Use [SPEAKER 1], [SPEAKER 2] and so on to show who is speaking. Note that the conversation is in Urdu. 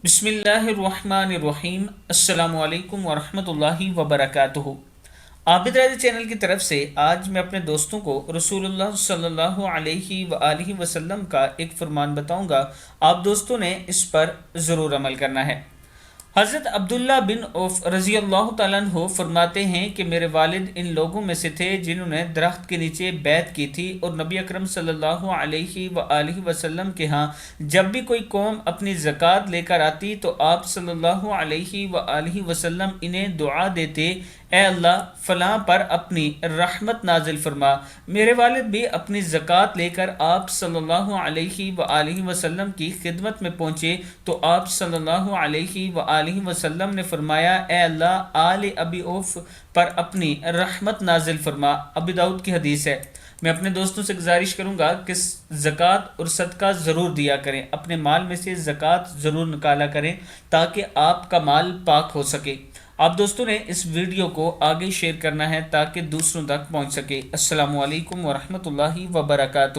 [SPEAKER 1] بسم اللہ الرحمن الرحیم۔ السلام علیکم ورحمۃ اللہ وبرکاتہ۔ عابد راضی چینل کی طرف سے آج میں اپنے دوستوں کو رسول اللہ صلی اللہ علیہ وآلہ وسلم کا ایک فرمان بتاؤں گا، آپ دوستوں نے اس پر ضرور عمل کرنا ہے۔ حضرت عبداللہ بن عوف رضی اللہ تعالیٰ عنہ فرماتے ہیں کہ میرے والد ان لوگوں میں سے تھے جنہوں نے درخت کے نیچے بیعت کی تھی، اور نبی اکرم صلی اللہ علیہ وآلہ وسلم کے ہاں جب بھی کوئی قوم اپنی زکوٰۃ لے کر آتی تو آپ صلی اللہ علیہ وآلہ وسلم انہیں دعا دیتے، اے اللہ فلاں پر اپنی رحمت نازل فرما۔ میرے والد بھی اپنی زکوٰۃ لے کر آپ صلی اللہ علیہ وآلہ وسلم کی خدمت میں پہنچے تو آپ صلی اللہ علیہ وآلہ وسلم نے فرمایا، اے اللہ آل ابی اوف پر اپنی رحمت نازل فرما۔ ابی داؤد کی حدیث ہے۔ میں اپنے دوستوں سے گزارش کروں گا کہ زکوٰۃ اور صدقہ ضرور دیا کریں، اپنے مال میں سے زکوٰۃ ضرور نکالا کریں تاکہ آپ کا مال پاک ہو سکے۔ آپ دوستوں نے اس ویڈیو کو آگے شیئر کرنا ہے تاکہ دوسروں تک پہنچ سکے۔ السلام علیکم ورحمۃ اللہ وبرکاتہ۔